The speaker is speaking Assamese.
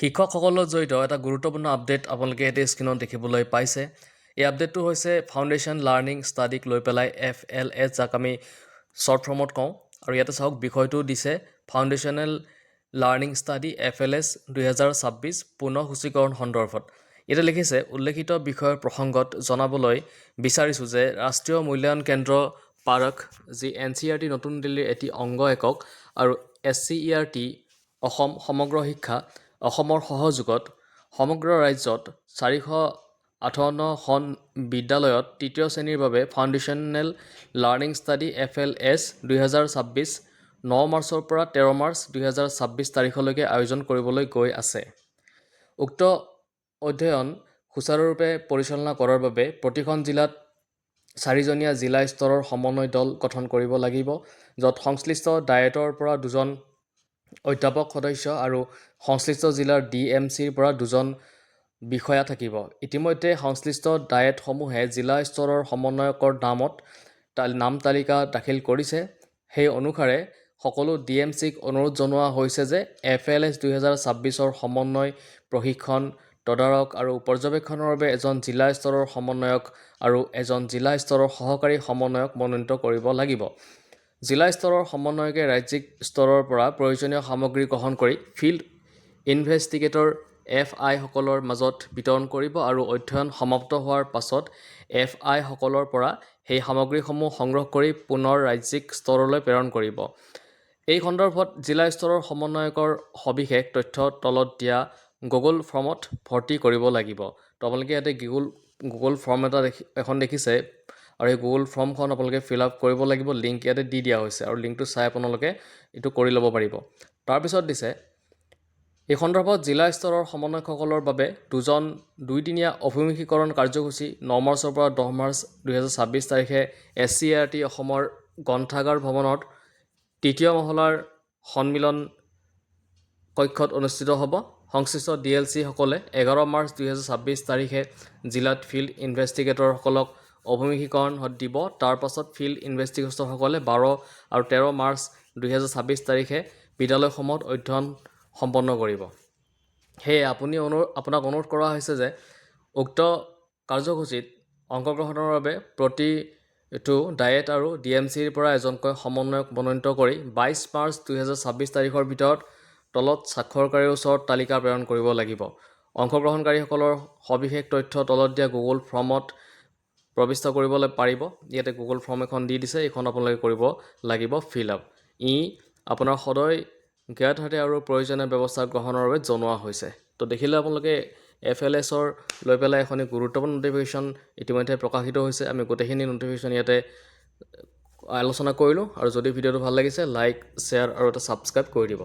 শিক্ষকসকলৰ জড়িত এটা গুৰুত্বপূৰ্ণ আপডেট আপোনালোকে এতিয়া স্ক্ৰীনত দেখিবলৈ পাইছে। এই আপডেটটো হৈছে ফাউণ্ডেশ্যন লাৰ্ণিং ষ্টাডিক লৈ পেলাই FLS, যাক আমি শ্বৰ্ট ফৰ্মত কওঁ। আৰু ইয়াতে চাওক বিষয়টো দিছে ফাউণ্ডেশ্যনেল লাৰ্ণিং ষ্টাডি FLS 2026 পুনঃসূচীকৰণ সন্দৰ্ভত। ইয়াতে লিখিছে উল্লেখিত বিষয়ৰ প্ৰসংগত জনাবলৈ বিচাৰিছোঁ যে ৰাষ্ট্ৰীয় মূল্যায়ন কেন্দ্ৰ পাৰখ, যি NCERT নতুন দিল্লীৰ এটি অংগ একক, আৰু SCERT অসম সমগ্ৰ শিক্ষা অসমৰ সহযোগত সমগ্ৰ ৰাজ্যত 458খন বিদ্যালয়ত তৃতীয় শ্ৰেণীৰ বাবে ফাউণ্ডেশ্যনেল লাৰ্ণিং ষ্টাডি FLS 2026 9 মাৰ্চৰ পৰা 13 মাৰ্চ 2026 তাৰিখলৈকে আয়োজন কৰিবলৈ গৈ আছে। উক্ত অধ্যয়ন সুচাৰুৰূপে পৰিচালনা কৰাৰ বাবে প্ৰতিখন জিলাত 4জনীয়া জিলা স্তৰৰ সমন্বয় দল গঠন কৰিব লাগিব, য'ত সংশ্লিষ্ট ডায়েটৰ পৰা 2জন অধ্যাপক সদস্য আৰু সংশ্লিষ্ট জিলাৰ DMCৰ পৰা 2জন বিষয়া থাকিব। ইতিমধ্যে সংশ্লিষ্ট ডায়েটসমূহে জিলা স্তৰৰ সমন্বয়কৰ নাম তালিকা দাখিল কৰিছে। সেই অনুসাৰে সকলো DMCক অনুৰোধ জনোৱা হৈছে যে FLS 2026ৰ সমন্বয়, প্ৰশিক্ষণ, তদাৰক আৰু পৰ্যবেক্ষণৰ বাবে এজন জিলা স্তৰৰ সমন্বয়ক আৰু এজন জিলা স্তৰৰ সহকাৰী সমন্বয়ক মনোনীত কৰিব লাগিব। জিলা স্তৰৰ সমন্বয়কে ৰাজ্যিক স্তৰৰ পৰা প্ৰয়োজনীয় সামগ্ৰী গ্ৰহণ কৰি ফিল্ড ইনভেষ্টিগেটৰ FI সকলৰ মাজত বিতৰণ কৰিব আৰু অধ্যয়ন সমাপ্ত হোৱাৰ পাছত FI সকলৰ পৰা সেই সামগ্ৰীসমূহ সংগ্ৰহ কৰি পুনৰ ৰাজ্যিক স্তৰলৈ প্ৰেৰণ কৰিব। এই সন্দৰ্ভত জিলা স্তৰৰ সমন্বয়কৰ সবিশেষ তথ্য তলত দিয়া গুগল ফৰ্মত ভৰ্তি কৰিব লাগিব। তো আপোনালোকে ইয়াতে গুগল ফৰ্ম এখন দেখিছে, আৰু এই গুগল ফৰ্মখন আপোনালোকে ফিল আপ কৰিব লাগিব। লিংক ইয়াতে দি দিয়া হৈছে, আৰু লিংকটো চাই আপোনালোকে এইটো কৰি ল'ব পাৰিব। তাৰপিছত দিছে এই সন্দৰ্ভত জিলা স্তৰৰ সমন্বয়কসকলৰ বাবে 2দিনীয়া অভিমুখীকৰণ কাৰ্যসূচী 9 মাৰ্চৰ পৰা 10 মাৰ্চ 2026 তাৰিখে SCERT অসমৰ গ্ৰন্থাগাৰ ভৱনত 3য় মহলাৰ সন্মিলন কক্ষত অনুষ্ঠিত হ'ব। সংশ্লিষ্ট DLC সকলে 11 মাৰ্চ 2026 তাৰিখে জিলাত ফিল্ড ইনভেষ্টিগেটৰসকলক অভিমুখীকৰণ দিব। তাৰ পাছত ফিল্ড ইনভেষ্টিগেটৰসকলে 12 আৰু 13 মাৰ্চ 2026 তাৰিখে বিদ্যালয়সমূহত অধ্যয়ন সম্পন্ন কৰিব। সেয়ে আপোনাক অনুৰোধ কৰা হৈছে যে উক্ত কাৰ্যসূচীত অংশগ্ৰহণৰ বাবে প্ৰতিটো ডায়েট আৰু DMCৰ পৰা এজনকৈ সমন্বয়ক মনোনীত কৰি 22 মাৰ্চ 2026 তাৰিখৰ ভিতৰত তলত স্বাক্ষৰকাৰীৰ ওচৰত তালিকা প্ৰেৰণ কৰিব লাগিব। অংশগ্ৰহণকাৰীসকলৰ সবিশেষ তথ্য তলত দিয়া গুগল ফৰ্মত প্ৰবিষ্ট কৰিবলৈ পাৰিব। ইয়াতে গুগল ফৰ্ম এখন দি দিছে, এইখন আপোনালোকে কৰিব লাগিব ফিল আপ। আপোনাৰ সদয় জ্ঞাতভাৱে আৰু প্ৰয়োজনীয় ব্যৱস্থা গ্ৰহণৰ বাবে জনোৱা হৈছে। তো দেখিলে আপোনালোকে FLSৰ লৈ পেলাই এখন গুৰুত্বপূৰ্ণ নটিফিকেশ্যন ইতিমধ্যে প্ৰকাশিত হৈছে। আমি গোটেইখিনি নটিফিকেশ্যন ইয়াতে আলোচনা কৰিলোঁ, আৰু যদি ভিডিঅ'টো ভাল লাগিছে লাইক, শ্বেয়াৰ আৰু এটা ছাবস্ক্ৰাইব কৰি দিব।